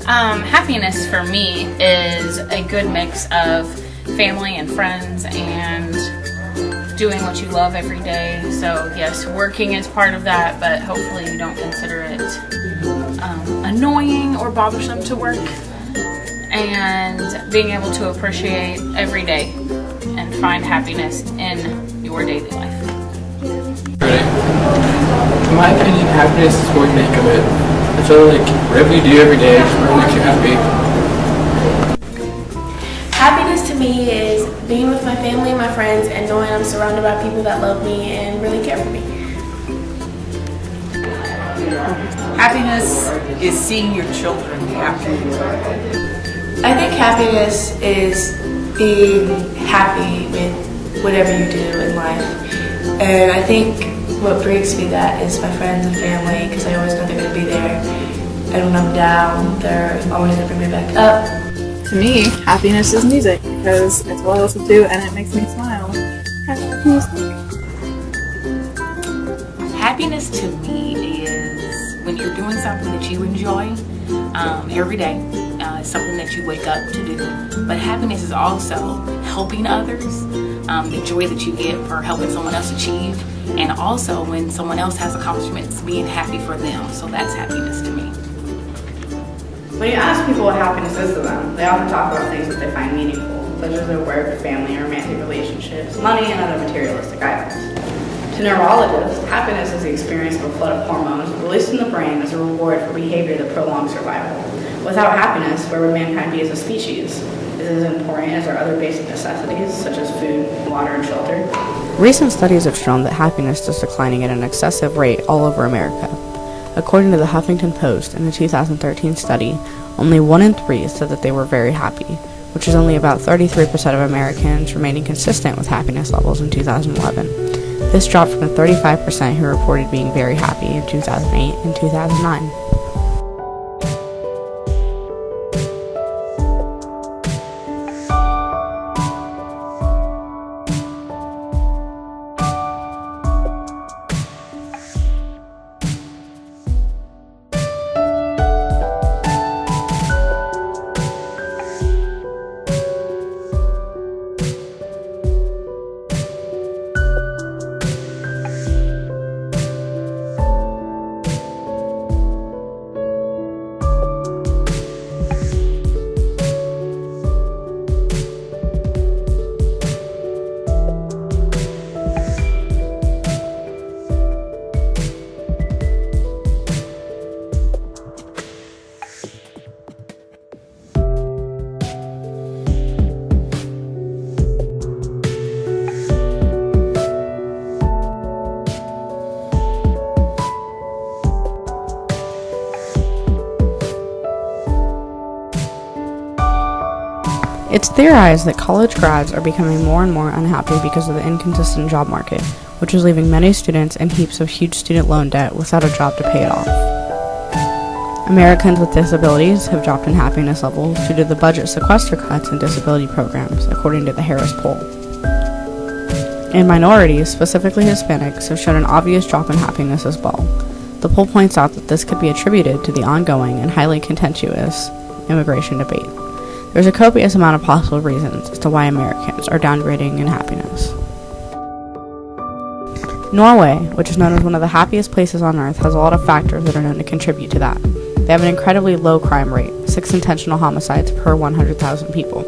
Happiness for me is a good mix of family and friends and doing what you love every day. So yes, working is part of that, but hopefully you don't consider it annoying or bothersome to work, and being able to appreciate every day and find happiness in your daily life. In my opinion, happiness is what you make of it. I feel like whatever you do every day just makes you happy. Happiness to me is being with my family and my friends and knowing I'm surrounded by people that love me and really care for me. Happiness is seeing your children happy. I think happiness is being happy with whatever you do in life. And I think what brings me that is my friends and family, because I always know they're going to be there. And when I'm down, they're always going to bring me back up. To me, happiness is music, because it's what I listen to and it makes me smile. Happiness to me is when you're doing something that you enjoy every day, something that you wake up to do. But happiness is also helping others, the joy that you get for helping someone else achieve, and also when someone else has accomplishments, being happy for them. So that's happiness to me. When you ask people what happiness is to them, they often talk about things that they find meaningful, such as their work, family, romantic relationships, money, and other materialistic items. To neurologists, happiness is the experience of a flood of hormones released in the brain as a reward for behavior that prolongs survival. Without happiness, where would mankind be as a species? It is as important as our other basic necessities, such as food, water, and shelter. Recent studies have shown that happiness is declining at an excessive rate all over America. According to the Huffington Post, in a 2013 study, only 1 in 3 said that they were very happy, which is only about 33% of Americans remaining consistent with happiness levels in 2011. This dropped from the 35% who reported being very happy in 2008 and 2009. It's theorized that college grads are becoming more and more unhappy because of the inconsistent job market, which is leaving many students in heaps of huge student loan debt without a job to pay it off. Americans with disabilities have dropped in happiness levels due to the budget sequester cuts and disability programs, according to the Harris poll. And minorities, specifically Hispanics, have shown an obvious drop in happiness as well. The poll points out that this could be attributed to the ongoing and highly contentious immigration debate. There's a copious amount of possible reasons as to why Americans are downgrading in happiness. Norway, which is known as one of the happiest places on earth, has a lot of factors that are known to contribute to that. They have an incredibly low crime rate, 6 intentional homicides per 100,000 people.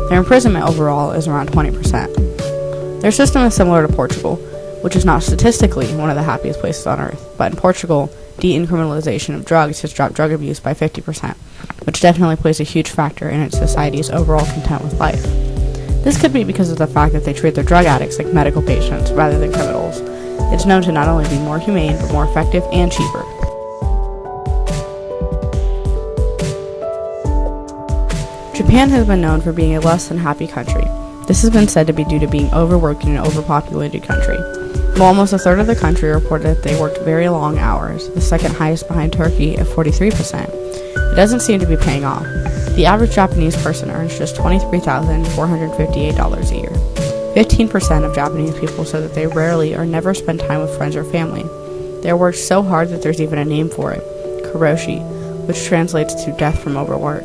Their imprisonment overall is around 20%. Their system is similar to Portugal, which is not statistically one of the happiest places on earth, but in Portugal, decriminalization of drugs has dropped drug abuse by 50%, which definitely plays a huge factor in its society's overall content with life. This could be because of the fact that they treat their drug addicts like medical patients rather than criminals. It's known to not only be more humane, but more effective and cheaper. Japan has been known for being a less than happy country. This has been said to be due to being overworked in an overpopulated country. While almost a third of the country reported that they worked very long hours, the second highest behind Turkey at 43%, it doesn't seem to be paying off. The average Japanese person earns just $23,458 a year. 15% of Japanese people said that they rarely or never spend time with friends or family. They are worked so hard that there's even a name for it, karoshi, which translates to death from overwork.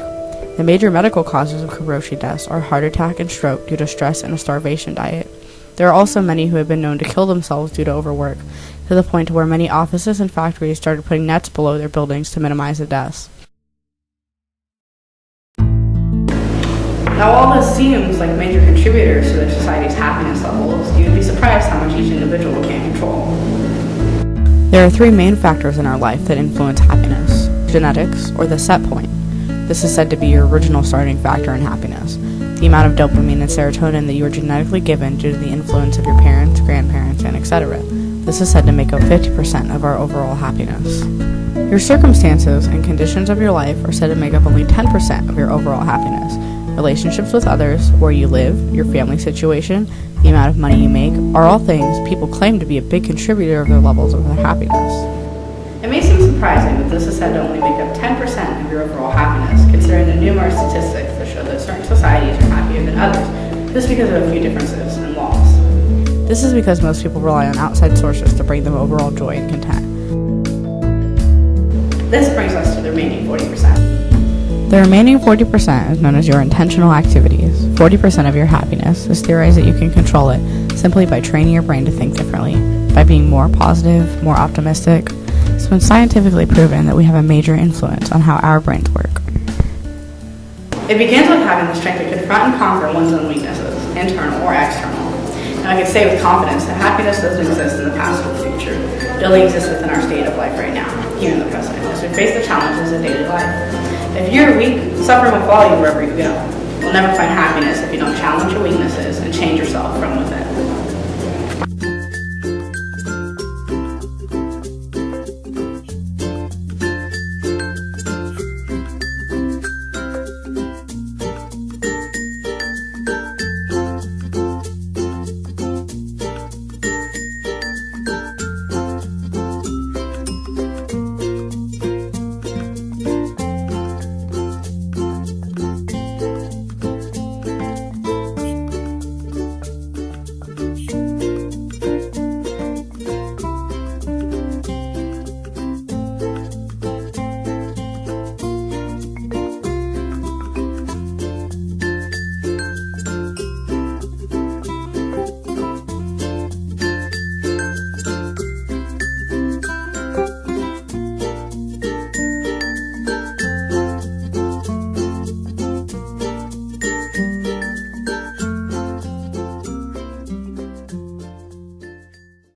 The major medical causes of karoshi deaths are heart attack and stroke due to stress and a starvation diet. There are also many who have been known to kill themselves due to overwork, to the point where many offices and factories started putting nets below their buildings to minimize the deaths. Now, all this seems like major contributors to their society's happiness levels. You'd be surprised how much each individual can control. There are 3 main factors in our life that influence happiness: genetics, or the set point. This is said to be your original starting factor in happiness, the amount of dopamine and serotonin that you are genetically given due to the influence of your parents, grandparents, and etc. This is said to make up 50% of our overall happiness. Your circumstances and conditions of your life are said to make up only 10% of your overall happiness. Relationships with others, where you live, your family situation, the amount of money you make, are all things people claim to be a big contributor of their levels of their happiness. It may seem surprising that this is said to only make up 10% of your overall happiness, considering the numerous statistics that show that certain societies are happier than others, just because of a few differences in laws. This is because most people rely on outside sources to bring them overall joy and content. This brings us to the remaining 40%. The remaining 40% is known as your intentional activities. 40% of your happiness is theorized that you can control it simply by training your brain to think differently, by being more positive, more optimistic. It's been scientifically proven that we have a major influence on how our brains work. It begins with having the strength to confront and conquer one's own weaknesses, internal or external. And I can say with confidence that happiness doesn't exist in the past or the future. It only exists within our state of life right now, here in the present, as we face the challenges of daily life. If you're weak, suffering will follow you wherever you go. You'll never find happiness if you don't challenge your weaknesses and change yourself from within.